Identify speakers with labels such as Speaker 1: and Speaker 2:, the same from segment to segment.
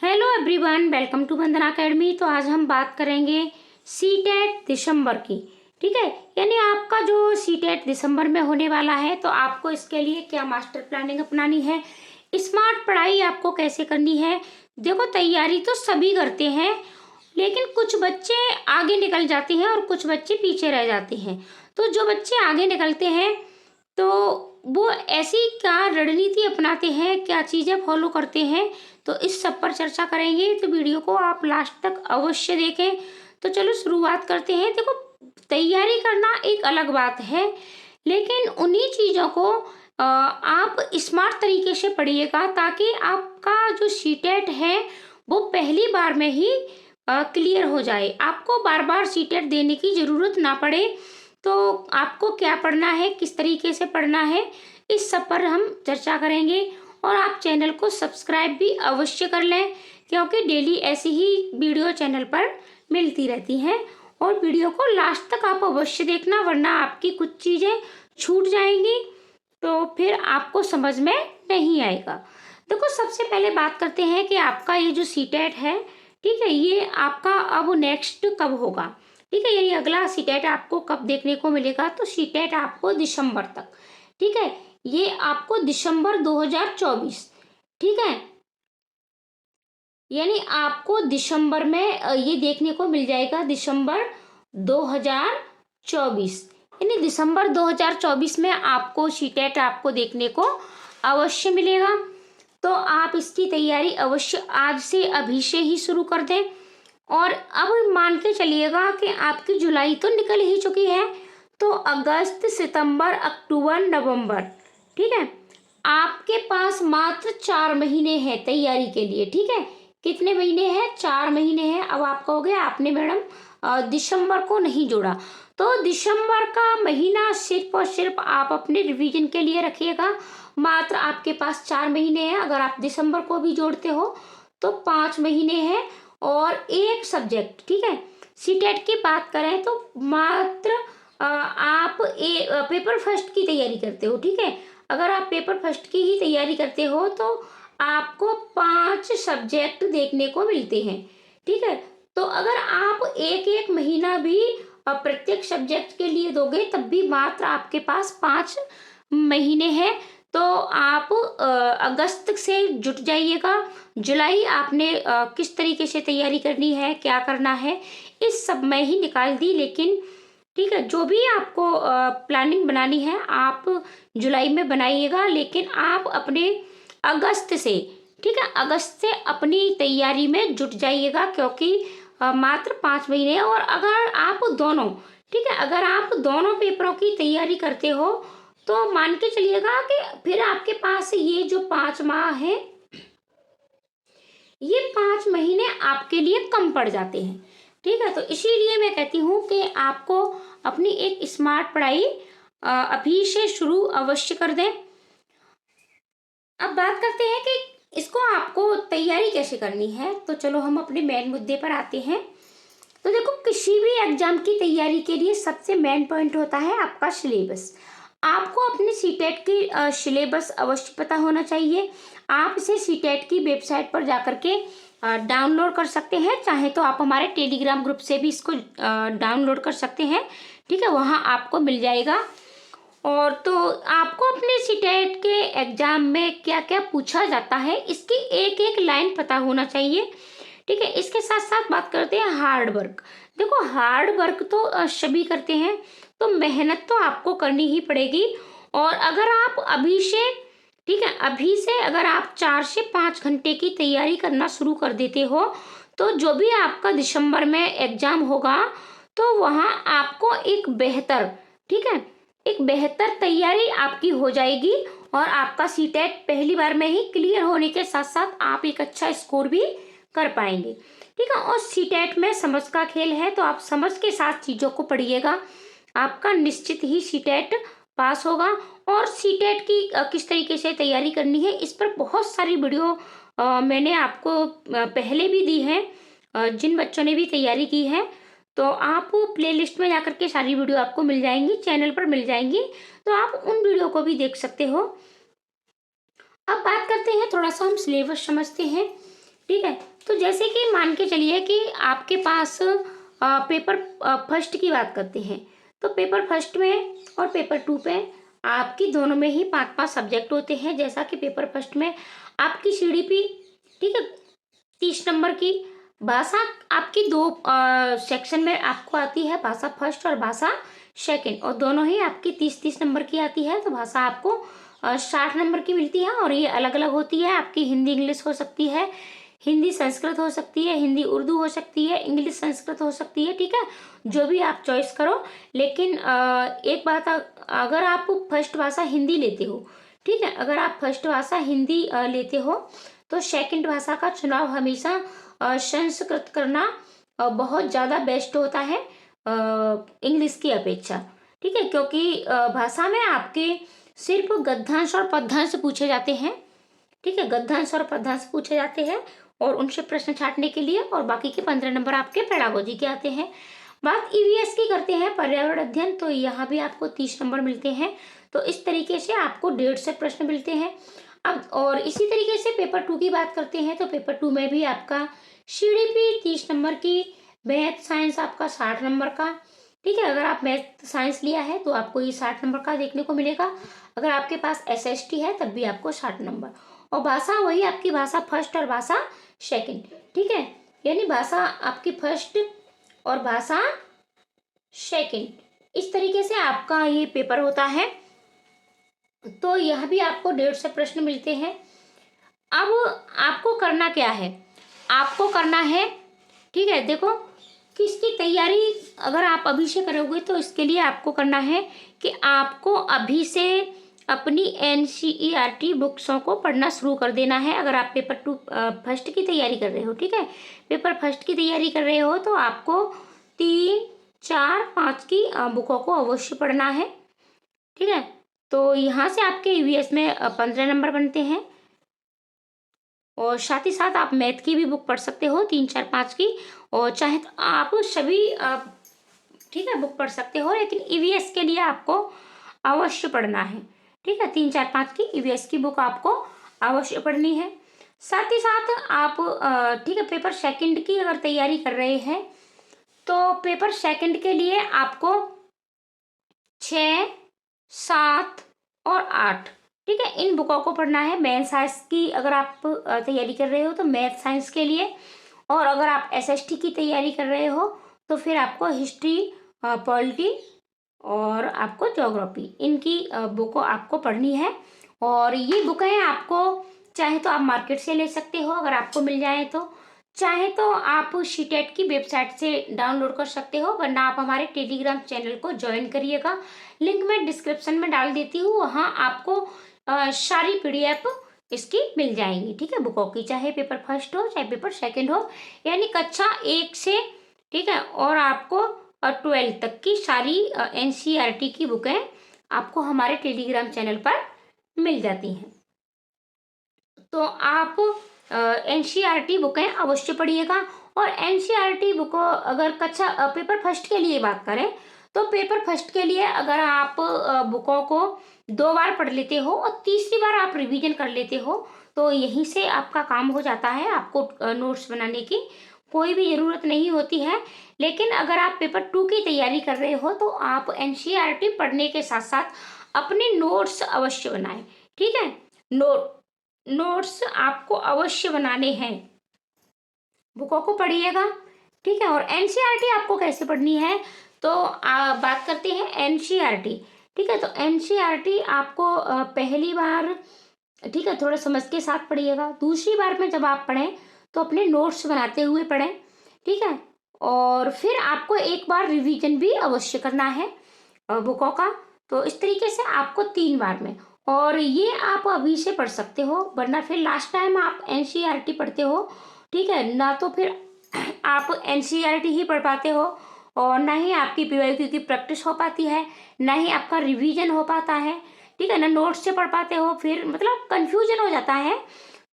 Speaker 1: Hello everyone, welcome to Vandana academy. तो आज हम बात करेंगे सीटेट दिसंबर की। ठीक है, यानी आपका जो सीटेट दिसंबर में होने वाला है, तो आपको इसके लिए क्या मास्टर प्लानिंग अपनानी है, स्मार्ट पढ़ाई आपको कैसे करनी है। देखो, तैयारी तो सभी करते हैं, लेकिन कुछ बच्चे आगे निकल जाते हैं और कुछ बच्चे पीछे रह जाते हैं। तो जो बच्चे आगे निकलते हैं, तो वो ऐसी क्या रणनीति अपनाते हैं, क्या चीज़ें फॉलो करते हैं, तो इस सब पर चर्चा करेंगे। तो वीडियो को आप लास्ट तक अवश्य देखें। तो चलो शुरुआत करते हैं। देखो, तैयारी करना एक अलग बात है, लेकिन उन्हीं चीज़ों को आप स्मार्ट तरीके से पढ़िएगा, ताकि आपका जो सीटेट है वो पहली बार में ही क्लियर हो जाए, आपको बार बार सीटेट देने की ज़रूरत ना पड़े। तो आपको क्या पढ़ना है, किस तरीके से पढ़ना है, इस सब पर हम चर्चा करेंगे। और आप चैनल को सब्सक्राइब भी अवश्य कर लें, क्योंकि डेली ऐसी ही वीडियो चैनल पर मिलती रहती हैं। और वीडियो को लास्ट तक आप अवश्य देखना, वरना आपकी कुछ चीज़ें छूट जाएंगी, तो फिर आपको समझ में नहीं आएगा। देखो, सबसे पहले बात करते हैं कि आपका ये जो सीटेट है, ठीक है, ये आपका अब नेक्स्ट कब होगा। ठीक है, यानी अगला सीटेट आपको कब देखने को मिलेगा। तो सीटेट आपको दिसंबर तक, ठीक है, ये आपको दिसंबर 2024, ठीक है, यानी आपको दिसंबर में ये देखने को मिल जाएगा, दिसंबर 2024। यानी दिसंबर 2024 में आपको सीटेट आपको देखने को अवश्य मिलेगा। तो आप इसकी तैयारी अवश्य आज से, अभी से ही शुरू कर दें। और अब मान के चलिएगा कि आपकी जुलाई तो निकल ही चुकी है, तो अगस्त, सितंबर, अक्टूबर, नवंबर, ठीक है, आपके पास मात्र 4 महीने हैं तैयारी के लिए। ठीक है, कितने महीने हैं? 4 महीने हैं। अब आप कहोगे आपने मैडम दिसंबर को नहीं जोड़ा, तो दिसंबर का महीना सिर्फ और सिर्फ आप अपने रिवीजन के लिए रखिएगा। मात्र आपके पास 4 महीने हैं। अगर आप दिसंबर को भी जोड़ते हो तो 5 महीने हैं और एक सब्जेक्ट। ठीक है, सीटेट की बात करें तो मात्र आप पेपर फर्स्ट की तैयारी करते हो। ठीक है, अगर आप पेपर फर्स्ट की ही तैयारी करते हो तो आपको 5 सब्जेक्ट देखने को मिलते हैं। ठीक है, तो अगर आप एक एक महीना भी प्रत्येक सब्जेक्ट के लिए दोगे, तब भी मात्र आपके पास 5 महीने हैं। तो आप अगस्त से जुट जाइएगा। जुलाई आपने किस तरीके से तैयारी करनी है, क्या करना है, इस सब में ही निकाल दी। लेकिन ठीक है, जो भी आपको प्लानिंग बनानी है आप जुलाई में बनाइएगा, लेकिन आप अपने अगस्त से, ठीक है, अगस्त से अपनी तैयारी में जुट जाइएगा, क्योंकि मात्र 5 महीने हैं। और अगर आप दोनों, ठीक है, अगर आप दोनों पेपरों की तैयारी करते हो, तो मान के चलिएगा कि फिर आपके पास ये जो 5 माह है, ये 5 महीने आपके लिए कम पड़ जाते हैं। ठीक है, तो इसीलिए मैं कहती हूँ कि आपको अपनी एक स्मार्ट पढ़ाई अभी से शुरू अवश्य कर दें। अब बात करते हैं कि इसको आपको तैयारी कैसे करनी है। तो चलो हम अपने मेन मुद्दे पर आते हैं। तो देखो, किसी भी एग्जाम की तैयारी के लिए सबसे मेन पॉइंट होता है आपका सिलेबस। आपको अपने सीटेट की सिलेबस अवश्य पता होना चाहिए। आप इसे सीटेट की वेबसाइट पर जाकर के डाउनलोड कर सकते हैं। चाहे तो आप हमारे टेलीग्राम ग्रुप से भी इसको डाउनलोड कर सकते हैं। ठीक है, वहाँ आपको मिल जाएगा। और तो आपको अपने सीटेट के एग्जाम में क्या क्या पूछा जाता है, इसकी एक एक लाइन पता होना चाहिए। ठीक है, इसके साथ साथ बात करते हैं हार्ड वर्क। देखो, हार्ड वर्क तो सभी करते हैं, तो मेहनत तो आपको करनी ही पड़ेगी। और अगर आप अभी से, ठीक है, अभी से अगर आप 4 से 5 घंटे की तैयारी करना शुरू कर देते हो, तो जो भी आपका दिसंबर में एग्जाम होगा, तो वहाँ आपको एक बेहतर, ठीक है, एक बेहतर तैयारी आपकी हो जाएगी। और आपका सीटेट पहली बार में ही क्लियर होने के साथ साथ आप एक अच्छा स्कोर भी कर पाएंगे। ठीक है, और सीटेट में समझ का खेल है, तो आप समझ के साथ चीज़ों को पढ़िएगा, आपका निश्चित ही सीटेट पास होगा। और सीटेट की किस तरीके से तैयारी करनी है, इस पर बहुत सारी वीडियो मैंने आपको पहले भी दी है। जिन बच्चों ने भी तैयारी की है, तो आप प्लेलिस्ट में जाकर के सारी वीडियो आपको मिल जाएंगी, चैनल पर मिल जाएंगी, तो आप उन वीडियो को भी देख सकते हो। अब बात करते हैं, थोड़ा सा हम सिलेबस समझते हैं ठीक है। तो जैसे कि मान के चलिए कि आपके पास पेपर फर्स्ट की बात करते हैं, तो पेपर फर्स्ट में और पेपर टू पे आपकी दोनों में ही 5-5 सब्जेक्ट होते हैं। जैसा कि पेपर फर्स्ट में आपकी CDP, ठीक है, 30 नंबर की। भाषा आपकी दो सेक्शन में आपको आती है, भाषा फर्स्ट और भाषा सेकंड, और दोनों ही आपकी 30-30 नंबर की आती है। तो भाषा आपको 60 नंबर की मिलती है, और ये अलग अलग होती है। आपकी हिंदी इंग्लिश हो सकती है, हिंदी संस्कृत हो सकती है, हिंदी उर्दू हो सकती है, इंग्लिश संस्कृत हो सकती है, ठीक है, जो भी आप चॉइस करो। लेकिन एक बात, अगर आप फर्स्ट भाषा हिंदी लेते हो, ठीक है, अगर आप फर्स्ट भाषा हिंदी लेते हो, तो सेकंड भाषा का चुनाव हमेशा संस्कृत करना बहुत ज़्यादा बेस्ट होता है इंग्लिश की अपेक्षा, ठीक है, क्योंकि भाषा में आपके सिर्फ गद्यांश और पद्यांश पूछे जाते हैं, ठीक है, गद्यांश और पद्यांश पूछे जाते हैं, और उनसे प्रश्न छाटने के लिए, और बाकी के 15 नंबर आपके पेडागोजी के आते हैं। बात EVS की करते हैं, पर्यावरण अध्ययन, तो यहाँ भी आपको 30 नंबर मिलते हैं। तो इस तरीके से आपको 150 प्रश्न मिलते हैं। अब और इसी तरीके से पेपर 2 की बात करते हैं, तो पेपर 2 में भी आपका CDP 30 नंबर की, मैथ साइंस आपका 60 नंबर का, ठीक है, अगर आप मैथ साइंस लिया है तो आपको ये 60 नंबर का देखने को मिलेगा। अगर आपके पास SST है तब भी आपको 60 नंबर, और भाषा वही आपकी भाषा फर्स्ट और भाषा सेकंड, ठीक है, यानी भाषा आपकी फर्स्ट और भाषा सेकंड, इस तरीके से आपका ये पेपर होता है। तो यह भी आपको 150 प्रश्न मिलते हैं। अब आपको करना क्या है, आपको करना है, ठीक है, देखो कि इसकी तैयारी अगर आप अभी से करोगे तो इसके लिए आपको करना है कि आपको अभी से अपनी NCERT बुक्सों को पढ़ना शुरू कर देना है। अगर आप पेपर 2 फर्स्ट की तैयारी कर रहे हो, ठीक है, पेपर फर्स्ट की तैयारी कर रहे हो, तो आपको 3, 4, 5 की बुकों को अवश्य पढ़ना है, ठीक है। तो यहाँ से आपके EVS में 15 नंबर बनते हैं, और साथ ही साथ आप मैथ की भी बुक पढ़ सकते हो, 3, 4, 5 की, और चाहे तो आप सभी ठीक है बुक पढ़ सकते हो, लेकिन EVS के लिए आपको अवश्य पढ़ना है, ठीक है, 3, 4, 5 की EVS की बुक आपको अवश्य पढ़नी है। साथ ही साथ आप ठीक है पेपर सेकंड की अगर तैयारी कर रहे हैं, तो पेपर सेकंड के लिए आपको 6, 7 और 8, ठीक है, इन बुकों को पढ़ना है। मैथ साइंस की अगर आप तैयारी कर रहे हो तो मैथ साइंस के लिए, और अगर आप SST की तैयारी कर रहे हो तो फिर आपको हिस्ट्री, पॉलिटी और आपको ज्योग्राफी, इनकी बुकों आपको पढ़नी है। और ये बुकें आपको चाहे तो आप मार्केट से ले सकते हो अगर आपको मिल जाए तो, चाहे तो आप CTET की वेबसाइट से डाउनलोड कर सकते हो, वरना आप हमारे टेलीग्राम चैनल को ज्वाइन करिएगा। लिंक मैं डिस्क्रिप्शन में डाल देती हूँ, वहाँ आपको सारी PDF इसकी मिल जाएंगी, ठीक है, बुकों की, चाहे पेपर फर्स्ट हो चाहे पेपर सेकंड हो, यानी कक्षा 1 से, ठीक है, और आपको 12 तक की सारी NCERT की बुकें आपको हमारे टेलीग्राम चैनल पर मिल जाती हैं। तो आप NCERT बुकें अवश्य पढ़िएगा। और NCERT बुकों अगर कक्षा पेपर फर्स्ट के लिए बात करें, तो पेपर फर्स्ट के लिए अगर आप बुकों को 2 बार पढ़ लेते हो और तीसरी बार आप रिवीजन कर लेते हो, तो यहीं से आपका काम हो जाता है। आपको नोट्स बनाने की कोई भी ज़रूरत नहीं होती है। लेकिन अगर आप पेपर 2 की तैयारी कर रहे हो तो आप NCERT पढ़ने के साथ साथ अपने नोट्स अवश्य बनाएं, ठीक है, नोट्स आपको अवश्य बनाने हैं, बुकों को पढ़िएगा, ठीक है। और NCERT आपको कैसे पढ़नी है, तो बात करते हैं NCERT, ठीक है। तो NCERT आपको पहली बार, ठीक है, थोड़ा समझ के साथ पढ़िएगा। दूसरी बार में जब आप पढ़ें तो अपने नोट्स बनाते हुए पढ़ें, ठीक है। और फिर आपको एक बार रिवीजन भी अवश्य करना है बुकों का। तो इस तरीके से आपको 3 बार में, और ये आप अभी से पढ़ सकते हो, वरना फिर लास्ट टाइम आप NCERT पढ़ते हो, ठीक है ना, तो फिर आप NCERT ही पढ़ पाते हो, और ना ही आपकी PYQ की प्रैक्टिस हो पाती है, ना ही आपका रिवीजन हो पाता है, ठीक है ना, नोट्स से पढ़ पाते हो, फिर मतलब कंफ्यूजन हो जाता है।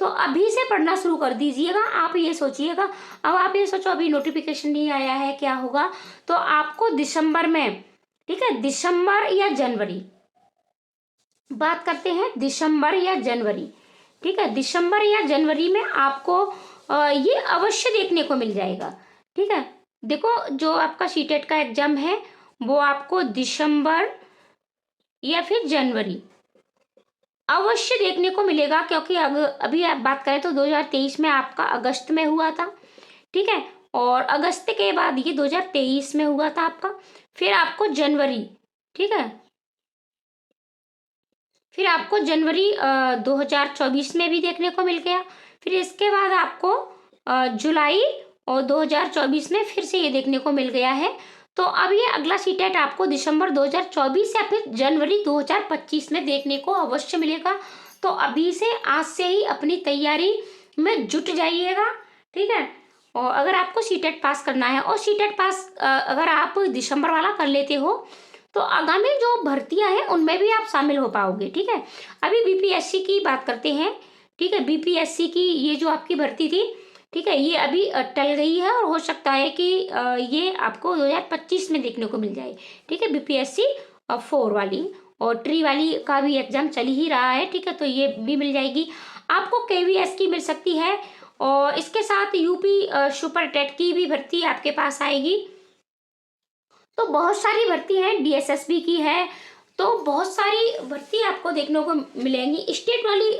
Speaker 1: तो अभी से पढ़ना शुरू कर दीजिएगा। आप ये सोचिएगा, अब आप ये सोचो अभी नोटिफिकेशन नहीं आया है, क्या होगा, तो आपको दिसंबर में, ठीक है, दिसंबर या जनवरी, बात करते हैं दिसंबर या जनवरी, ठीक है, दिसंबर या जनवरी में आपको ये अवश्य देखने को मिल जाएगा। ठीक है, देखो जो आपका सीटेट का एग्जाम है वो आपको दिसंबर या फिर जनवरी अवश्य देखने को मिलेगा, क्योंकि अभी आप बात करें तो 2023 में आपका अगस्त में हुआ था। ठीक है, और अगस्त के बाद ये 2023 में हुआ था आपका, फिर आपको जनवरी, ठीक है, फिर आपको जनवरी 2024 में भी देखने को मिल गया। फिर इसके बाद आपको जुलाई और 2024 में फिर से ये देखने को मिल गया है। तो अब ये अगला सीटेट आपको दिसंबर 2024 या फिर जनवरी 2025 में देखने को अवश्य मिलेगा। तो अभी से, आज से ही अपनी तैयारी में जुट जाइएगा। ठीक है, और अगर आपको सीटेट पास करना है, और सीटेट पास अगर आप दिसंबर वाला कर लेते हो तो आगामी जो भर्तियां हैं उनमें भी आप शामिल हो पाओगे। ठीक है, अभी बीपीएससी की बात करते हैं। ठीक है, बीपीएससी की ये जो आपकी भर्ती थी, ठीक है, ये अभी टल गई है और हो सकता है कि ये आपको 2025 में देखने को मिल जाए। ठीक है, बीपीएससी 4 वाली और ट्री वाली का भी एग्जाम चल ही रहा है। ठीक है, तो ये भी मिल जाएगी आपको। केवीएस की मिल सकती है, और इसके साथ यूपी सुपर टेट की भी भर्ती आपके पास आएगी। तो बहुत सारी भर्ती है, डीएसएसबी की है, तो बहुत सारी भर्ती आपको देखने को मिलेंगी। स्टेट वाली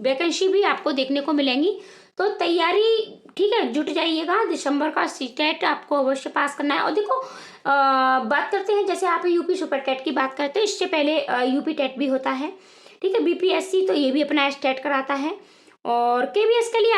Speaker 1: वैकेंसी भी आपको देखने को मिलेंगी। तो तैयारी, ठीक है, जुट जाइएगा। दिसंबर का सीटेट आपको अवश्य पास करना है। और देखो बात करते हैं, जैसे आप यूपी सुपर टेट की बात करते हैं, इससे पहले यूपी टेट भी होता है। ठीक है, बीपीएससी तो ये भी अपना स्टेट कराता है, और केवीएस के लिए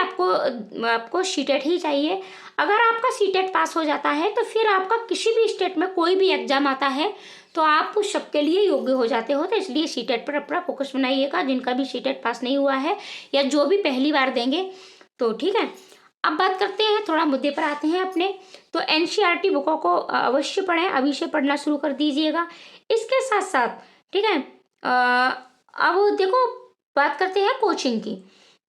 Speaker 1: आपको सीटेट ही चाहिए। अगर आपका सीटेट पास हो जाता है तो फिर आपका किसी भी स्टेट में कोई भी एग्जाम आता है तो आप उस सबके लिए योग्य हो जाते हो। तो इसलिए सीटेट पर अपना फोकस बनाइएगा, जिनका भी सीटेट पास नहीं हुआ है या जो भी पहली बार देंगे। तो ठीक है, अब बात करते हैं, थोड़ा मुद्दे पर आते हैं अपने। तो एनसीईआरटी बुकों को अवश्य पढ़ें, अभी से पढ़ना शुरू कर दीजिएगा। इसके साथ साथ, ठीक है, अब देखो बात करते हैं कोचिंग की।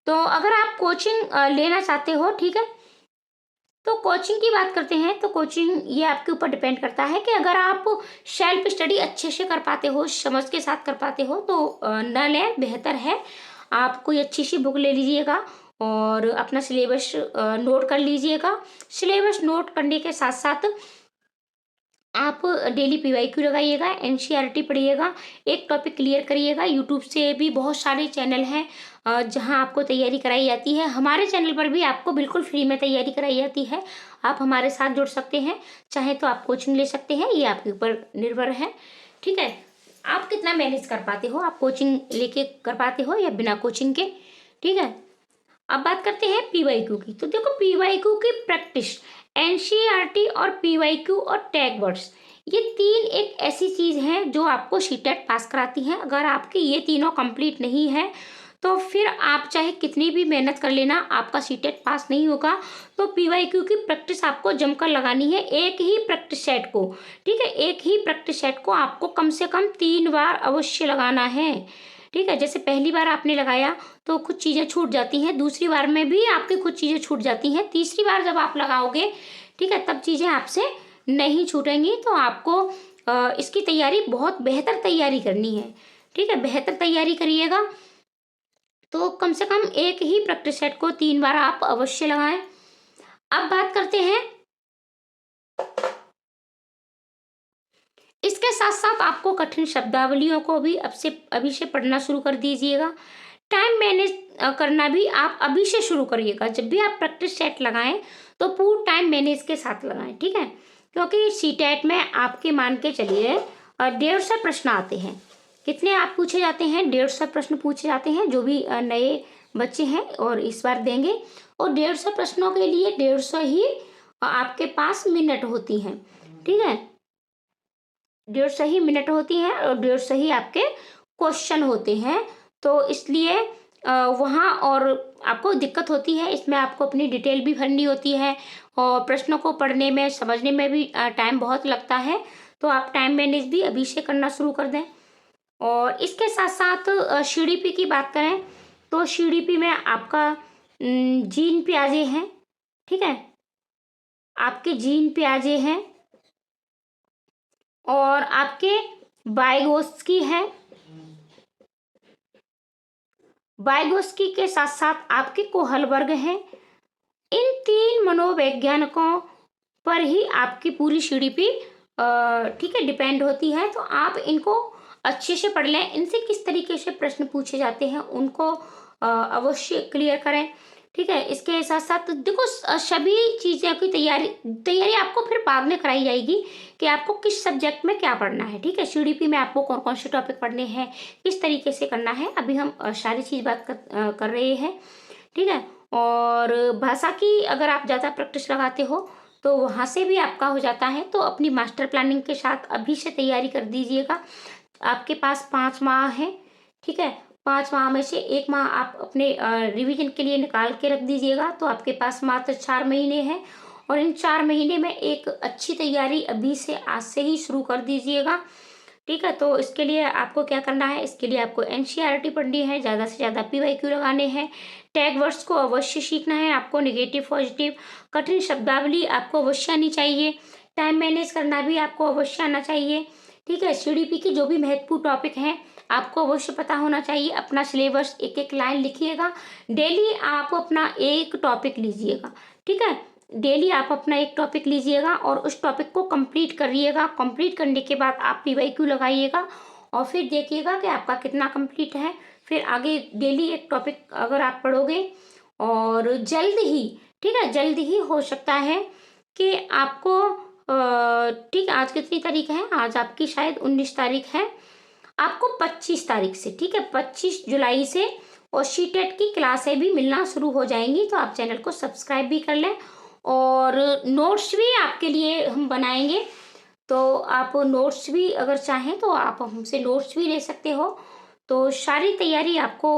Speaker 1: तो अगर आप कोचिंग लेना चाहते हो, ठीक है, तो कोचिंग की बात करते हैं। तो कोचिंग ये आपके ऊपर डिपेंड करता है कि अगर आप सेल्फ स्टडी अच्छे से कर पाते हो, समझ के साथ कर पाते हो, तो न लें, बेहतर है। आप कोई अच्छी सी बुक ले लीजिएगा और अपना सिलेबस नोट कर लीजिएगा। सिलेबस नोट करने के साथ साथ आप डेली पीवाईक्यू लगाइएगा, एनसीईआरटी पढ़िएगा, एक टॉपिक क्लियर करिएगा। यूट्यूब से भी बहुत सारे चैनल हैं जहां आपको तैयारी कराई जाती है। हमारे चैनल पर भी आपको बिल्कुल फ्री में तैयारी कराई जाती है। आप हमारे साथ जुड़ सकते हैं, चाहे तो आप कोचिंग ले सकते हैं, ये आपके ऊपर निर्भर है। ठीक है, आप कितना मैनेज कर पाते हो, आप कोचिंग लेके कर पाते हो या बिना कोचिंग के। ठीक है, अब बात करते हैं पीवाईक्यू की। तो देखो पीवाईक्यू की प्रैक्टिस, एनसीईआरटी और पीवाईक्यू और टैग वर्ड्स, ये तीन एक ऐसी चीज है जो आपको सीटेट पास कराती है। अगर आपके ये तीनों कंप्लीट नहीं है तो फिर आप चाहे कितनी भी मेहनत कर लेना, आपका सीटेट पास नहीं होगा। तो पीवाईक्यू की प्रैक्टिस आपको जमकर लगानी है, एक ही प्रैक्टिस सेट को। ठीक है, एक ही प्रैक्टिस सेट को आपको कम से कम 3 बार अवश्य लगाना है। ठीक है, जैसे पहली बार आपने लगाया तो कुछ चीज़ें छूट जाती हैं, दूसरी बार में भी आपकी कुछ चीज़ें छूट जाती हैं, तीसरी बार जब आप लगाओगे, ठीक है, तब चीज़ें आपसे नहीं छूटेंगी। तो आपको इसकी तैयारी, बहुत बेहतर तैयारी करनी है। ठीक है, बेहतर तैयारी करिएगा। तो कम से कम एक ही प्रैक्टिस सेट को 3 बार आप अवश्य लगाएं। अब बात करते हैं, इसके साथ साथ आपको कठिन शब्दावलियों को भी अभी से पढ़ना शुरू कर दीजिएगा। टाइम मैनेज करना भी आप अभी से शुरू करिएगा। जब भी आप प्रैक्टिस सेट लगाएं तो पूरा टाइम मैनेज के साथ लगाएं। ठीक है, क्योंकि सीटेट में आपके मान के चलिए 150 प्रश्न आते हैं। कितने आप पूछे जाते हैं? 150 प्रश्न पूछे जाते हैं, जो भी नए बच्चे हैं और इस बार देंगे। और 150 प्रश्नों के लिए 150 ही आपके पास मिनट होती हैं। ठीक है, 150 ही मिनट होती हैं और 150 ही आपके क्वेश्चन होते हैं। तो इसलिए वहाँ और आपको दिक्कत होती है, इसमें आपको अपनी डिटेल भी भरनी होती है और प्रश्नों को पढ़ने में, समझने में भी टाइम बहुत लगता है। तो आप टाइम मैनेज भी अभी से करना शुरू कर दें। और इसके साथ साथ सीडीपी की बात करें तो सीडीपी में आपका जीन प्याजे हैं। ठीक है, आपके जीन प्याजे हैं और आपके वाइगोस्की है। वाइगोस्की के साथ साथ आपके कोहलबर्ग हैं इन 3 मनोवैज्ञानिकों पर ही आपकी पूरी सीडीपी ठीक है डिपेंड होती है। तो आप इनको अच्छे से पढ़ लें, इनसे किस तरीके से प्रश्न पूछे जाते हैं उनको अवश्य क्लियर करें। ठीक है, इसके साथ साथ देखो सभी चीज़ों की तैयारी आपको फिर बाद में कराई जाएगी कि आपको किस सब्जेक्ट में क्या पढ़ना है। ठीक है, सीडीपी में आपको कौन कौन से टॉपिक पढ़ने हैं, किस तरीके से करना है, अभी हम सारी चीज़ बात कर रहे हैं। ठीक है, और भाषा की अगर आप ज़्यादा प्रैक्टिस लगाते हो तो वहाँ से भी आपका हो जाता है। तो अपनी मास्टर प्लानिंग के साथ अभी से तैयारी कर दीजिएगा। आपके पास 5 माह हैं। ठीक है, 5 माह में से 1 माह आप अपने रिवीजन के लिए निकाल के रख दीजिएगा। तो आपके पास मात्र 4 महीने हैं और इन 4 महीने में एक अच्छी तैयारी अभी से आज से ही शुरू कर दीजिएगा। ठीक है, तो इसके लिए आपको क्या करना है, इसके लिए आपको एनसीईआरटी पढ़नी है, ज़्यादा से ज़्यादा पीवाईक्यू लगाने हैं, टैग वर्ड्स को अवश्य सीखना है आपको, नेगेटिव पॉजिटिव कठिन शब्दावली आपको अवश्य आनी चाहिए, टाइम मैनेज करना भी आपको अवश्य आना चाहिए। ठीक है, सीडीपी की जो भी महत्वपूर्ण टॉपिक हैं आपको अवश्य पता होना चाहिए। अपना सिलेबस एक एक लाइन लिखिएगा, डेली आप अपना एक टॉपिक लीजिएगा। ठीक है, डेली आप अपना एक टॉपिक लीजिएगा और उस टॉपिक को कंप्लीट करिएगा। कंप्लीट करने के बाद आप पीवाईक्यू लगाइएगा और फिर देखिएगा कि आपका कितना कंप्लीट है। फिर आगे डेली एक टॉपिक अगर आप पढ़ोगे और जल्द ही, ठीक है, जल्द ही हो सकता है कि आपको ठीक है, आज कितनी तारीख है, आज आपकी शायद 19 तारीख है, आपको 25 तारीख से, ठीक है, 25 जुलाई से और सीटेट की क्लासें भी मिलना शुरू हो जाएंगी। तो आप चैनल को सब्सक्राइब भी कर लें और नोट्स भी आपके लिए हम बनाएंगे। तो आप नोट्स भी अगर चाहें तो आप हमसे नोट्स भी ले सकते हो। तो सारी तैयारी आपको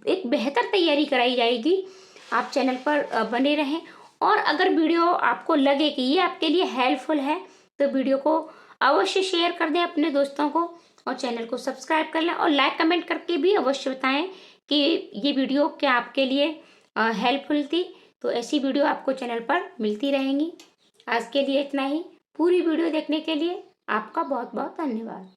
Speaker 1: एक बेहतर तैयारी कराई जाएगी। आप चैनल पर बने रहें और अगर वीडियो आपको लगे कि ये आपके लिए हेल्पफुल है तो वीडियो को अवश्य शेयर कर दें अपने दोस्तों को और चैनल को सब्सक्राइब कर लें और लाइक कमेंट करके भी अवश्य बताएं कि ये वीडियो क्या आपके लिए हेल्पफुल थी। तो ऐसी वीडियो आपको चैनल पर मिलती रहेंगी। आज के लिए इतना ही। पूरी वीडियो देखने के लिए आपका बहुत बहुत धन्यवाद।